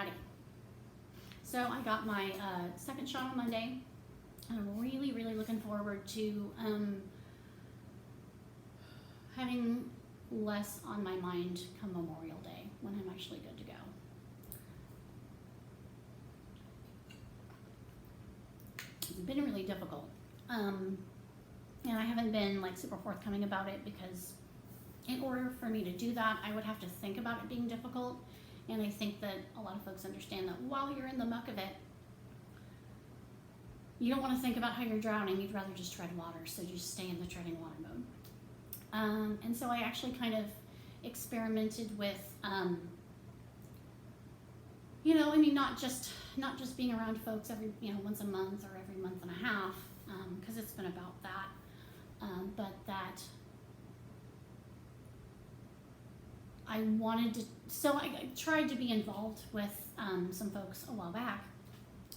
chatty. So I got my second shot on Monday, and I'm really, really looking forward to having less on my mind come Memorial Day when I'm actually good to go. It's been really difficult. And I haven't been like super forthcoming about it because in order for me to do that, I would have to think about it being difficult. And I think that a lot of folks understand that while you're in the muck of it, you don't want to think about how you're drowning. You'd rather just tread water, so you just stay in the treading water mode. And so I actually kind of experimented with, not just being around folks every, once a month or every month and a half, because it's been about that, but that I wanted to, so I tried to be involved with some folks a while back,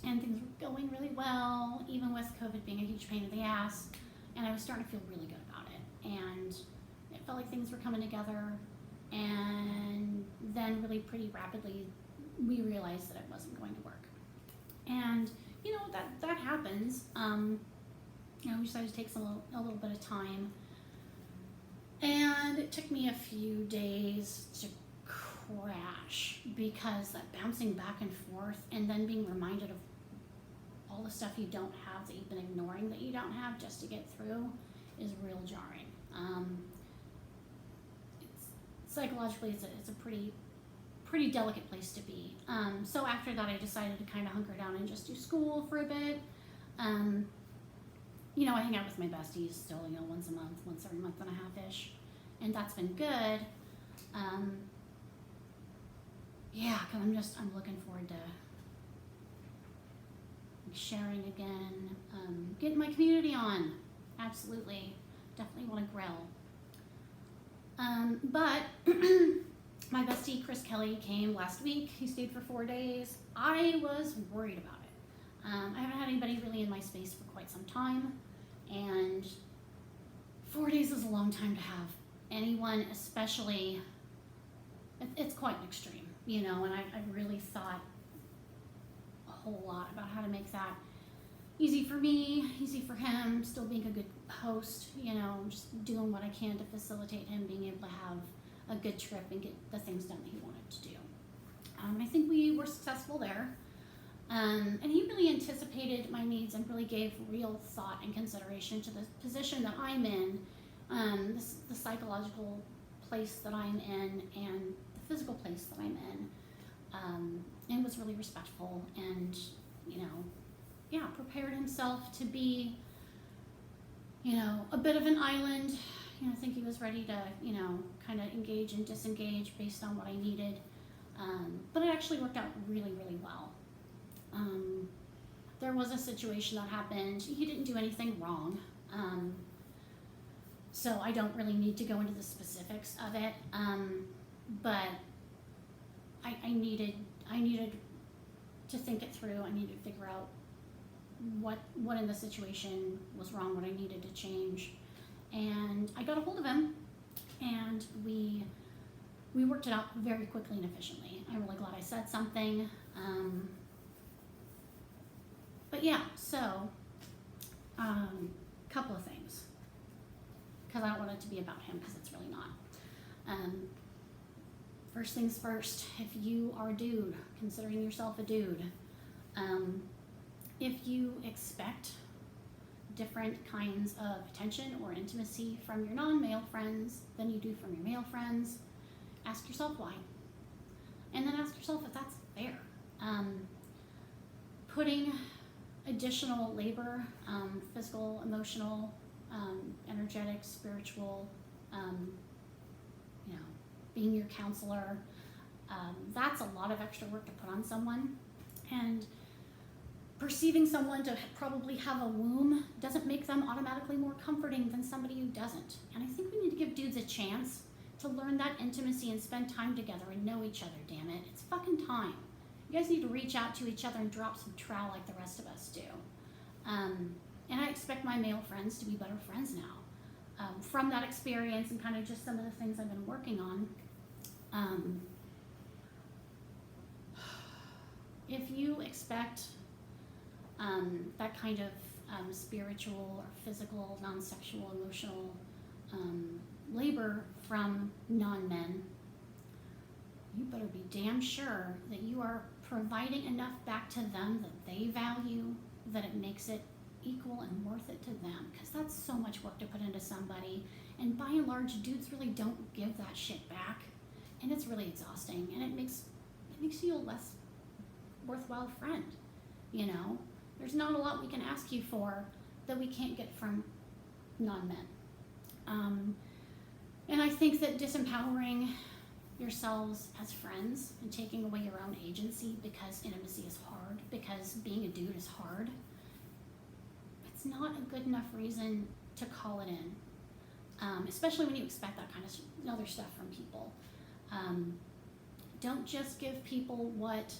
and things were going really well, even with COVID being a huge pain in the ass, and I was starting to feel really good about it, and it felt like things were coming together, and then really pretty rapidly we realized that it wasn't going to work. And that happens. We decided to take a little bit of time, and it took me a few days to crash, because that bouncing back and forth and then being reminded of all the stuff you don't have that you've been ignoring that you don't have just to get through is real jarring. Psychologically, it's a pretty delicate place to be. So after that, I decided to kind of hunker down and just do school for a bit. I hang out with my besties still, once a month, once every month and a half-ish, and that's been good. Because I'm looking forward to sharing again, getting my community on. Absolutely, definitely want to grill. But my bestie Chris Kelly came last week. He stayed for 4 days. I was worried about it. I haven't had anybody really in my space for quite some time, and 4 days is a long time to have anyone, especially, it's quite an extreme, and I really thought a whole lot about how to make that easy for me, easy for him, still being a good host, just doing what I can to facilitate him being able to have a good trip and get the things done that he wanted to do. I think we were successful there. And he really anticipated my needs and really gave real thought and consideration to the position that I'm in, the psychological place that I'm in, and the physical place that I'm in, and was really respectful and, prepared himself to be, a bit of an island. I think he was ready to, kind of engage and disengage based on what I needed. But it actually worked out really, really well. There was a situation that happened. He didn't do anything wrong. So I don't really need to go into the specifics of it. But I needed to think it through. I needed to figure out what in the situation was wrong, what I needed to change. And I got a hold of him, and we worked it out very quickly and efficiently. I'm really glad I said something. Couple of things, because I don't want it to be about him, because it's really not. First things first, if you are a dude, considering yourself a dude, if you expect different kinds of attention or intimacy from your non-male friends than you do from your male friends, ask yourself why. And then ask yourself if that's fair. Putting additional labor, physical, emotional, energetic, spiritual, being your counselor, that's a lot of extra work to put on someone. And perceiving someone to probably have a womb doesn't make them automatically more comforting than somebody who doesn't. And I think we need to give dudes a chance to learn that intimacy and spend time together and know each other, damn it. It's fucking time. You guys need to reach out to each other and drop some trowel like the rest of us do. And I expect my male friends to be better friends now. From that experience and kind of just some of the things I've been working on. if you expect that kind of spiritual or physical, non-sexual, emotional labor from non-men, you better be damn sure that you are providing enough back to them that they value, that it makes it equal and worth it to them, because that's so much work to put into somebody, and by and large dudes really don't give that shit back, and it's really exhausting, and it makes you a less worthwhile friend. You know, there's not a lot we can ask you for that we can't get from non-men. And I think that disempowering yourselves as friends and taking away your own agency because intimacy is hard, because being a dude is hard, it's not a good enough reason to call it in, especially when you expect that kind of other stuff from people. Don't just give people what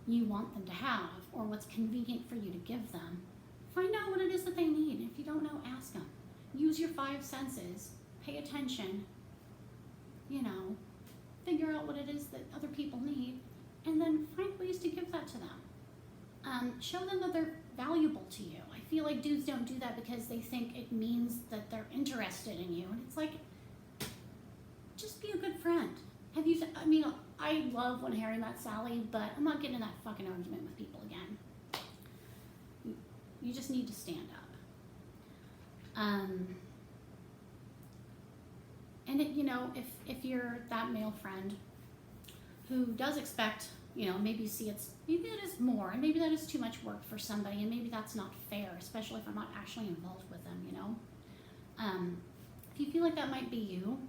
you want them to have or what's convenient for you to give them. Find out what it is that they need. If you don't know, ask them. Use your 5 senses. Pay attention. You know, figure out what it is that other people need, and then find ways to give that to them. Show them that they're valuable to you. I feel like dudes don't do that because they think it means that they're interested in you, and it's like, just be a good friend. I love when Harry met Sally, but I'm not getting in that fucking argument with people again. You just need to stand up. And if you're that male friend who does expect, maybe it is more, and maybe that is too much work for somebody, and maybe that's not fair, especially if I'm not actually involved with them, If you feel like that might be you,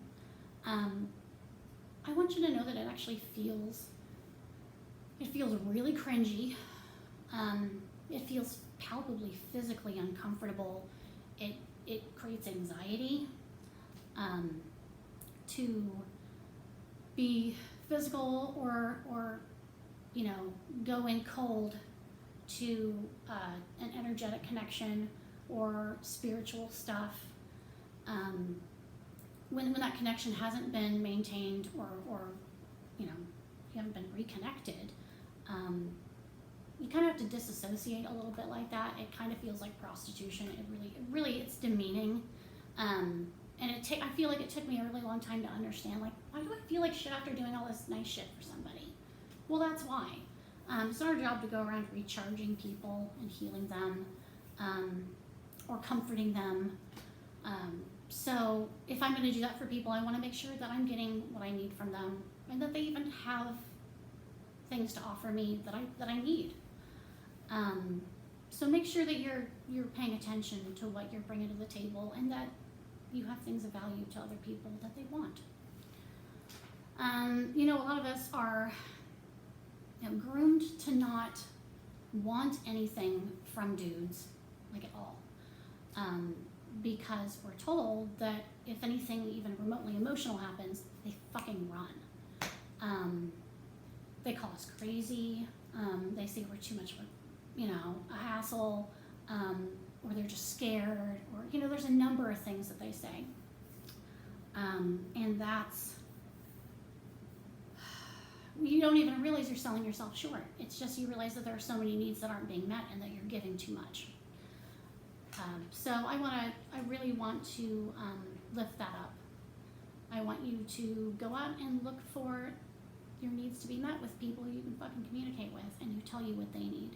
I want you to know that it actually feels really cringy. It feels palpably physically uncomfortable. It creates anxiety. To be physical or go in cold to an energetic connection or spiritual stuff, when that connection hasn't been maintained or you haven't been reconnected, you kind of have to disassociate a little bit like that. It kind of feels like prostitution. It's demeaning. And I feel like it took me a really long time to understand, like, why do I feel like shit after doing all this nice shit for somebody? Well, that's why. It's not our job to go around recharging people and healing them, or comforting them. So if I'm going to do that for people, I want to make sure that I'm getting what I need from them, and that they even have things to offer me that I need. So make sure that you're paying attention to what you're bringing to the table, and that you have things of value to other people that they want. A lot of us are groomed to not want anything from dudes, like at all, because we're told that if anything even remotely emotional happens, they fucking run. They call us crazy. They say we're too much of a hassle, or they're just scared, or there's a number of things that they say, and that's, you don't even realize you're selling yourself short. It's just you realize that there are so many needs that aren't being met and that you're giving too much. So I really want to lift that up. I want you to go out and look for your needs to be met with people you can fucking communicate with, and who tell you what they need,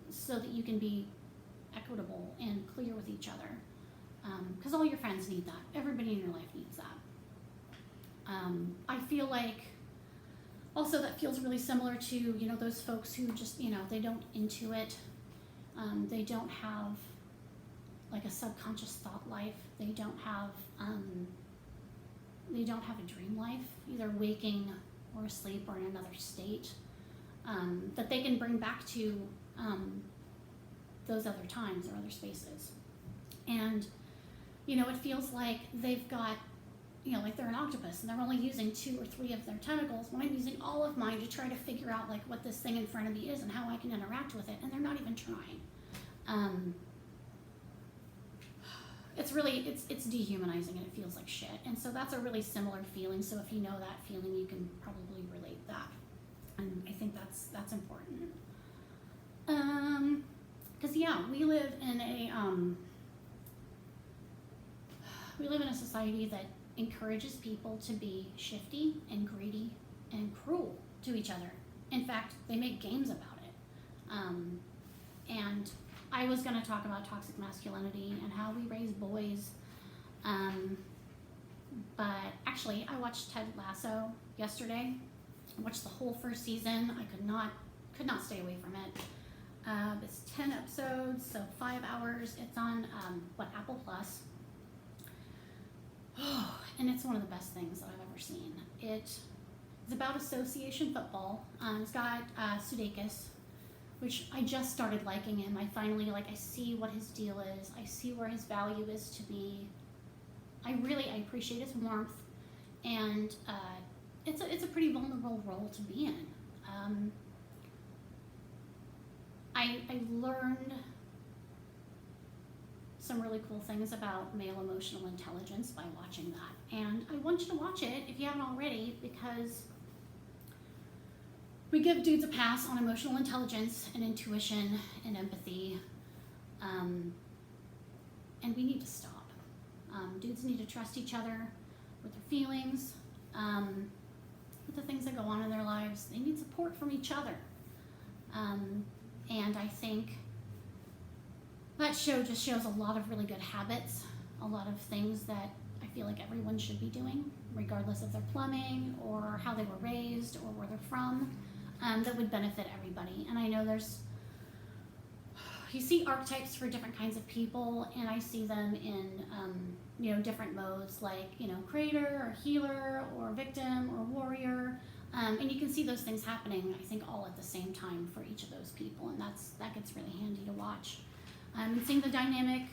so that you can be equitable and clear with each other, because all your friends need that. Everybody in your life needs that. I feel like also that feels really similar to those folks who just they don't intuit, they don't have like a subconscious thought life, they don't have a dream life, either waking or asleep or in another state, that they can bring back to those other times or other spaces. And it feels like they've got like they're an octopus and they're only using 2 or 3 of their tentacles, when I'm using all of mine to try to figure out like what this thing in front of me is and how I can interact with it, and they're not even trying. It's dehumanizing, and it feels like shit. And so that's a really similar feeling. So if you know that feeling, you can probably relate that. And I think that's that's important. Because yeah, we live in a society that encourages people to be shifty and greedy and cruel to each other. In fact, they make games about it. And I was going to talk about toxic masculinity and how we raise boys. But actually, I watched Ted Lasso yesterday. I watched the whole first season. I could not stay away from it. It's 10 episodes, so 5 hours. It's on Apple Plus. Oh, and it's one of the best things that I've ever seen. It's about association football. It's got Sudeikis, which I just started liking him. I finally I see what his deal is. I see where his value is to me. I appreciate his warmth, and it's a pretty vulnerable role to be in. I learned some really cool things about male emotional intelligence by watching that, and I want you to watch it if you haven't already, because we give dudes a pass on emotional intelligence and intuition and empathy, and we need to stop. Dudes need to trust each other with their feelings, with the things that go on in their lives. They need support from each other. And I think that show just shows a lot of really good habits, a lot of things that I feel like everyone should be doing, regardless of their plumbing or how they were raised or where they're from, that would benefit everybody. And I know you see archetypes for different kinds of people, and I see them in different modes, like creator or healer or victim or warrior, and you can see those things happening, I think, all at the same time for each of those people, and that gets really handy to watch. And seeing the dynamic,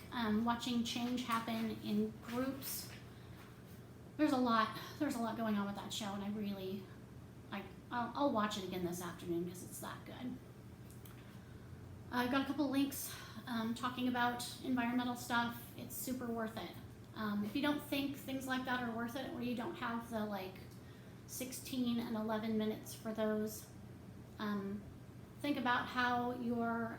watching change happen in groups. There's a lot going on with that show, and I'll watch it again this afternoon because it's that good. I've got a couple links talking about environmental stuff. It's super worth it. If you don't think things like that are worth it, or you don't have the 16 and 11 minutes for those, think about how your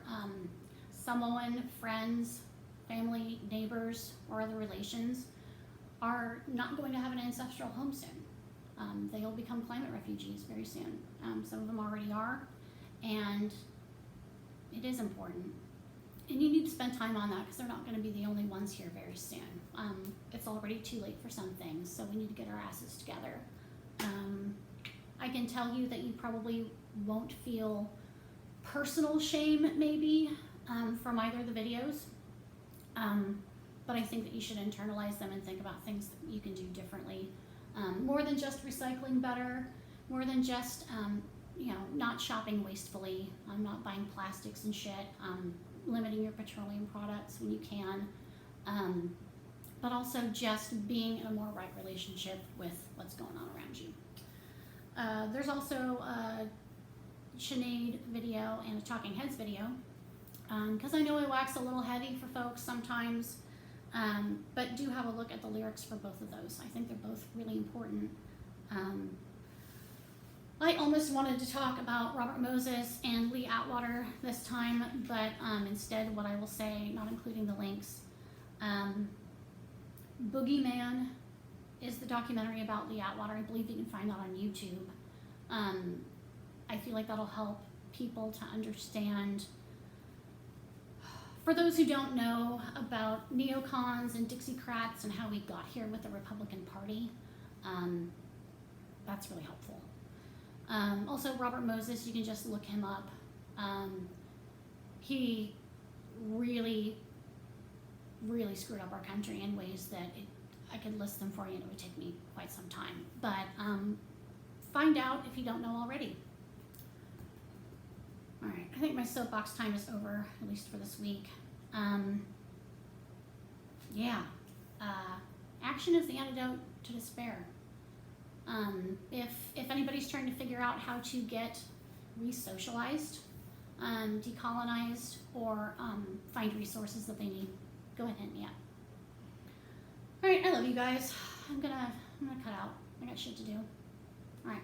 Samoan friends, family, neighbors, or other relations are not going to have an ancestral home soon. They will become climate refugees very soon. Some of them already are, and it is important. And you need to spend time on that, because they're not going to be the only ones here very soon. It's already too late for some things, so we need to get our asses together. I can tell you that you probably won't feel personal shame, maybe, from either of the videos, but I think that you should internalize them and think about things that you can do differently. More than just recycling better, more than just not shopping wastefully, not buying plastics and shit, limiting your petroleum products when you can, but also just being in a more right relationship with what's going on around you. There's also a Sinead video and a Talking Heads video, because I know I wax a little heavy for folks sometimes, but do have a look at the lyrics for both of those. I think they're both really important. I almost wanted to talk about Robert Moses and Lee Atwater this time, but instead what I will say, not including the links, Boogeyman is the documentary about Lee Atwater. I believe you can find that on YouTube. I feel like that'll help people to understand, for those who don't know about neocons and Dixiecrats and how we got here with the Republican Party, that's really helpful. Also, Robert Moses, you can just look him up. He really, really screwed up our country in ways that I could list them for you and it would take me quite some time. But find out if you don't know already. All right, I think my soapbox time is over, at least for this week. Action is the antidote to despair. If anybody's trying to figure out how to get re-socialized, decolonized, or find resources that they need, go ahead and hit me up. All right, I love you guys. I'm gonna cut out. I got shit to do. All right.